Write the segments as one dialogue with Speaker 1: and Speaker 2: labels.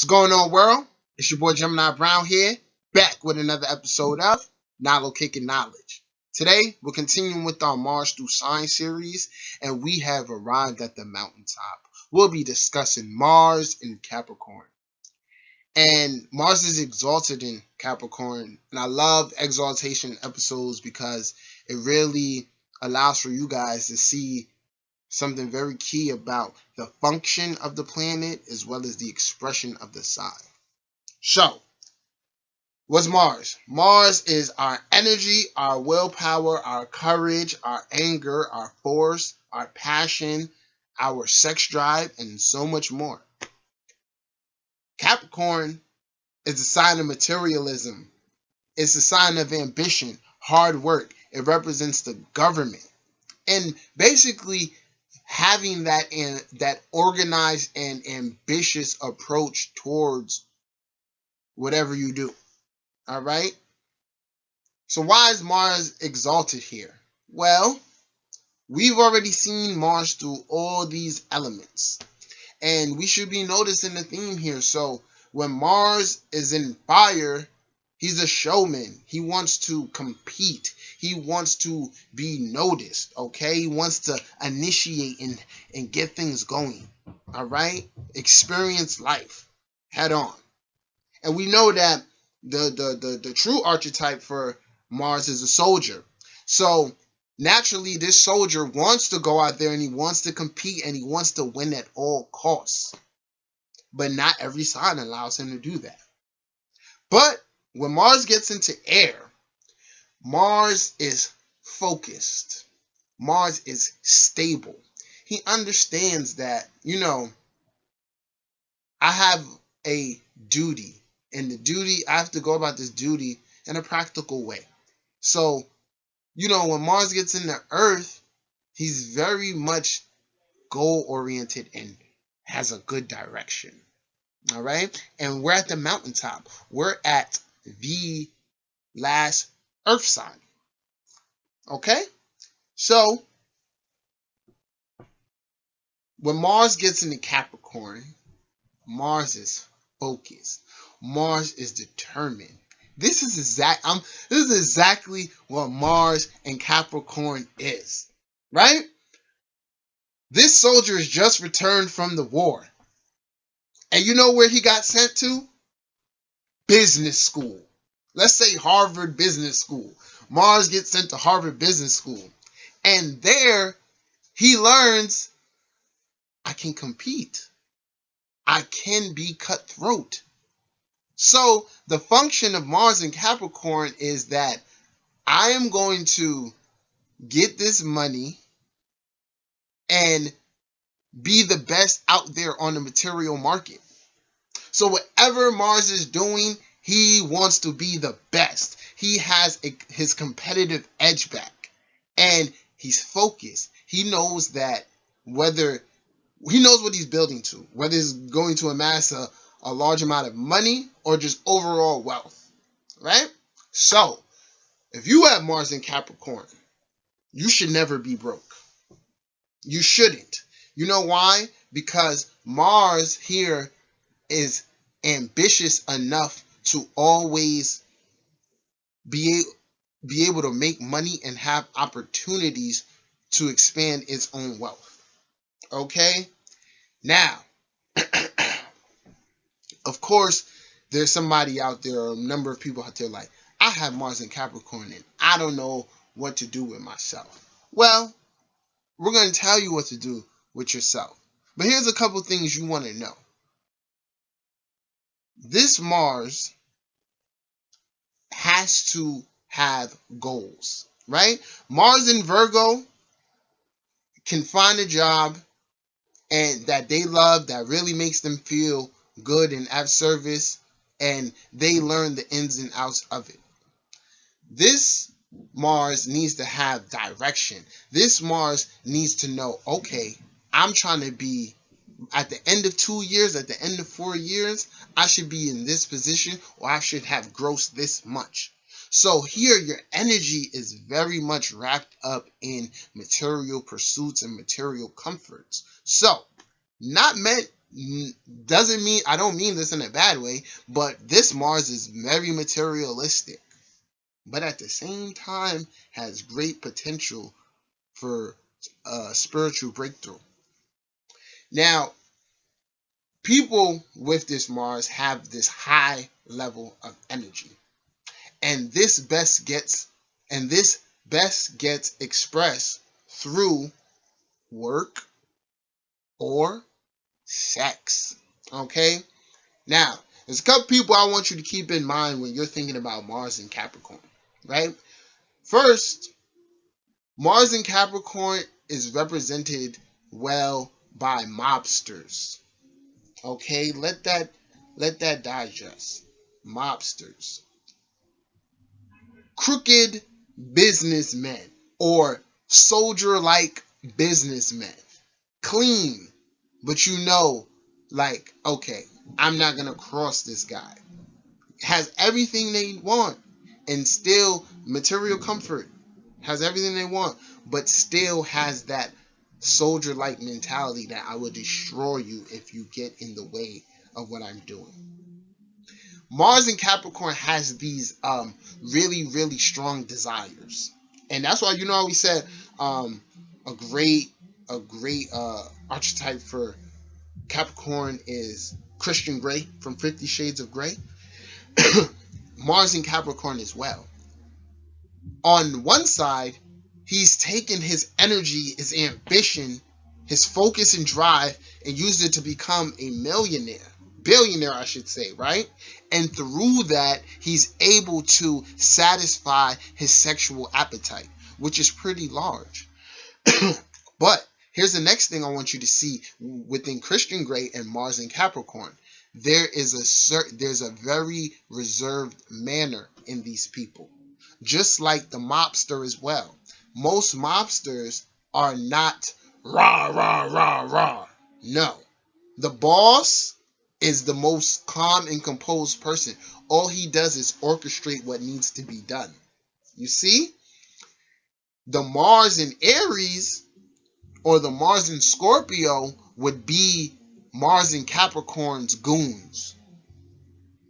Speaker 1: What's going on, world? It's your boy Gemini Brown here, back with another episode of Nalo Kicking Knowledge. Today, we're continuing with our Mars through Sign series, and we have arrived at the mountaintop. We'll be discussing Mars in Capricorn. And Mars is exalted in Capricorn, and I love exaltation episodes because it really allows for you guys to see something very key about the function of the planet as well as the expression of the sign. So, what's Mars? Mars is our energy, our willpower, our courage, our anger, our force, our passion, our sex drive, and so much more. Capricorn is a sign of materialism. It's a sign of ambition, hard work. It represents the government. And basically, having that organized and ambitious approach towards whatever you do. All right? So why is Mars exalted here? Well, we've already seen Mars through all these elements. And we should be noticing the theme here. So when Mars is in fire, he's a showman. He wants to compete. He wants to be noticed, okay? He wants to initiate and get things going, all right? Experience life head on. And we know that the true archetype for Mars is a soldier. So naturally, this soldier wants to go out there and he wants to compete and he wants to win at all costs. But not every sign allows him to do that. But when Mars gets into air, Mars is focused. Mars is stable. He understands that, I have a duty. And the duty, I have to go about this duty in a practical way. So, when Mars gets into Earth, he's very much goal-oriented and has a good direction. All right? And we're at the mountaintop. We're at the last Earth sign. Okay? So, when Mars gets into Capricorn, Mars is focused. Mars is determined. This is exactly what Mars and Capricorn is. Right? This soldier has just returned from the war. And you know where he got sent to? Business school. Let's say Harvard Business School. Mars gets sent to Harvard Business School. And there, he learns, I can compete. I can be cutthroat. So, the function of Mars in Capricorn is that I am going to get this money and be the best out there on the material market. So, whatever Mars is doing, he wants to be the best. He has his competitive edge back. And he's focused. He knows that he knows what he's building to, whether he's going to amass a large amount of money or just overall wealth. Right? So, if you have Mars in Capricorn, you should never be broke. You shouldn't. You know why? Because Mars here is ambitious enough to always be able to make money and have opportunities to expand its own wealth. Okay? Now, of course, there's somebody out there, or a number of people out there like, I have Mars in Capricorn and I don't know what to do with myself. Well, we're going to tell you what to do with yourself. But here's a couple things you want to know. This Mars has to have goals, right? Mars in Virgo can find a job and that they love, that really makes them feel good and at service, and they learn the ins and outs of it. This Mars needs to have direction. This Mars needs to know, okay, I'm trying to be, at the end of 2 years, at the end of 4 years, I should be in this position, or I should have grossed this much. So here, your energy is very much wrapped up in material pursuits and material comforts. So, not meant Doesn't mean, I don't mean this in a bad way, but this Mars is very materialistic, but at the same time has great potential for spiritual breakthrough. Now, people with this Mars have this high level of energy, and this best gets expressed through work or sex. Okay? Now, there's a couple people I want you to keep in mind when you're thinking about Mars and Capricorn, right? First, Mars in Capricorn is represented well by mobsters. Okay, let that digest. Mobsters. Crooked businessmen or soldier-like businessmen. Clean, but like, okay, I'm not gonna cross this guy. Has everything they want and still material comfort, has everything they want, but still has that soldier like mentality that I will destroy you if you get in the way of what I'm doing. Mars in Capricorn has these really, really strong desires. And that's why, how we said a great archetype for Capricorn is Christian Grey from 50 Shades of Grey. Mars in Capricorn as well. On one side, he's taken his energy, his ambition, his focus and drive, and used it to become a billionaire, I should say, right? And through that, he's able to satisfy his sexual appetite, which is pretty large. But here's the next thing I want you to see within Christian Grey and Mars in Capricorn. There's a very reserved manner in these people, just like the mobster as well. Most mobsters are not rah rah rah rah. No, the boss is the most calm and composed person. All he does is orchestrate what needs to be done. You see, the Mars in Aries or the Mars in Scorpio would be Mars in Capricorn's goons.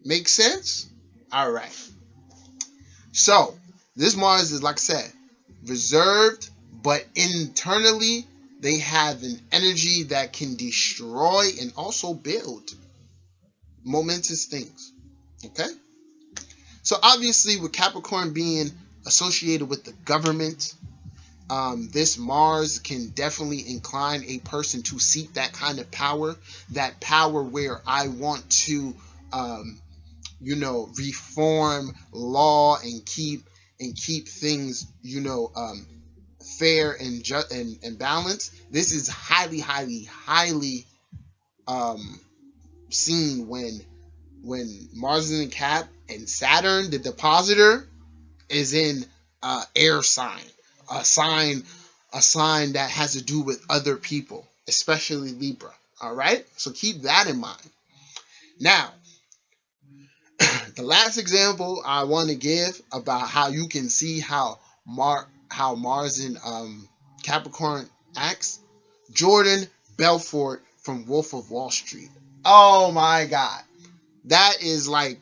Speaker 1: Make sense? All right. So, this Mars is, like I said, reserved, but internally, they have an energy that can destroy and also build momentous things. Okay? So, obviously, with Capricorn being associated with the government, this Mars can definitely incline a person to seek that kind of power, that power where I want to, reform law and keep things, fair and just and balanced. This is highly, highly, highly seen when Mars is in Cap and Saturn, the depositor, is in air sign, a sign that has to do with other people, especially Libra. All right, so keep that in mind. Now, the last example I want to give about how you can see how Mars in Capricorn acts. Jordan Belfort from Wolf of Wall Street. Oh my God, that is like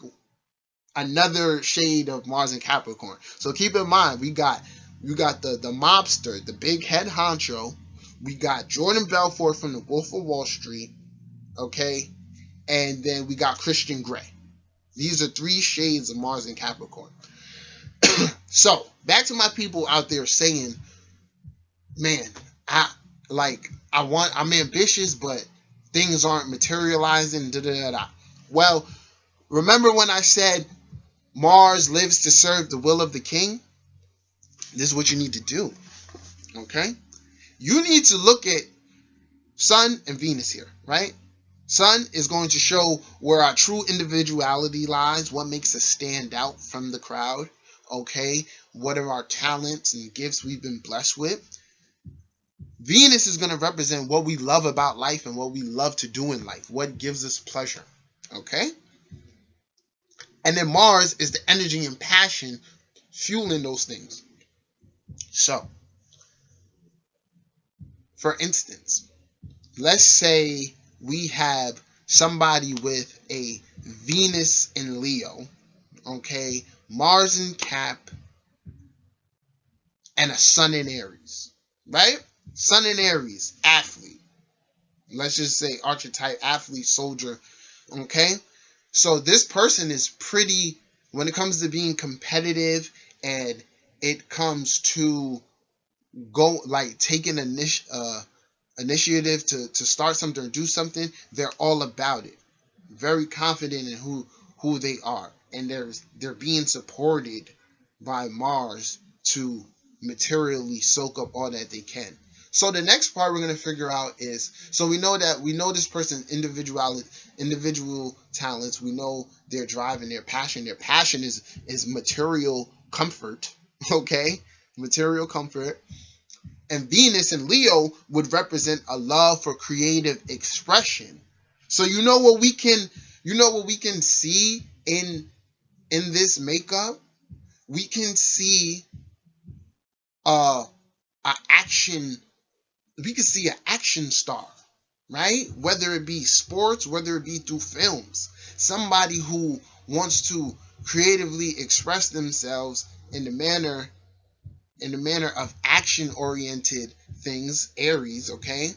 Speaker 1: another shade of Mars and Capricorn. So keep in mind, we got the mobster, the big head honcho. We got Jordan Belfort from the Wolf of Wall Street, okay, and then we got Christian Grey. These are three shades of Mars and Capricorn. So back to my people out there saying, man, I'm ambitious, but things aren't materializing. Da, da, da, da. Well, remember when I said Mars lives to serve the will of the king? This is what you need to do. Okay? You need to look at Sun and Venus here, right? Sun is going to show where our true individuality lies, what makes us stand out from the crowd, okay? What are our talents and gifts we've been blessed with? Venus is going to represent what we love about life and what we love to do in life, what gives us pleasure, okay? And then Mars is the energy and passion fueling those things. So, for instance, let's say we have somebody with a Venus in Leo, okay, Mars in Cap, and a Sun in Aries, right? Sun in Aries, athlete. Let's just say archetype, athlete, soldier, okay? So this person is pretty, when it comes to being competitive and it comes to go like taking initiative to start something or do something, they're all about it. Very confident in who they are, and they're being supported by Mars to materially soak up all that they can. So the next part we're going to figure out is, so we know this person's individual talents. We know their drive and their passion. Their passion is material comfort, okay? Material comfort. And Venus and Leo would represent a love for creative expression. So what we can see in this makeup? We can see uh a action we can see an action star, right? Whether it be sports, whether it be through films. Somebody who wants to creatively express themselves in the manner of action oriented things, Aries, okay?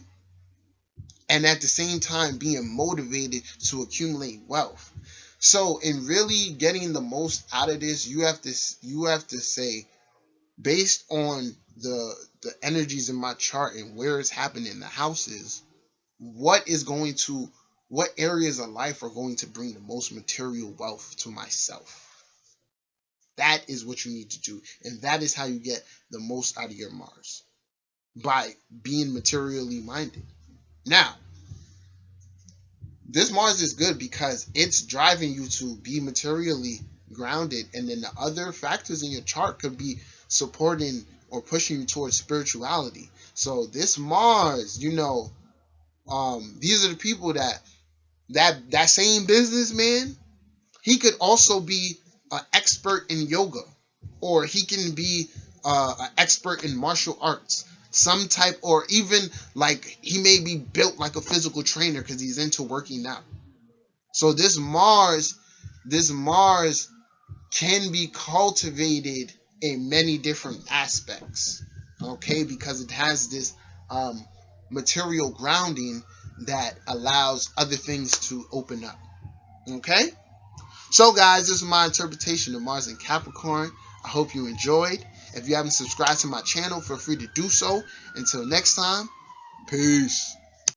Speaker 1: And at the same time being motivated to accumulate wealth. So in really getting the most out of this, you have to say, based on the energies in my chart and where it's happening in the houses, what areas of life are going to bring the most material wealth to myself. That is what you need to do, and that is how you get the most out of your Mars, by being materially minded. Now, this Mars is good because it's driving you to be materially grounded, and then the other factors in your chart could be supporting or pushing you towards spirituality. So this Mars, these are the people that same businessman, he could also be an expert in yoga, or he can be an expert in martial arts, some type, or even like he may be built like a physical trainer because he's into working out. So this Mars can be cultivated in many different aspects, okay, because it has this um, material grounding that allows other things to open up, okay. So guys, this is my interpretation of Mars and Capricorn. I hope you enjoyed. If you haven't subscribed to my channel, feel free to do so. Until next time, peace.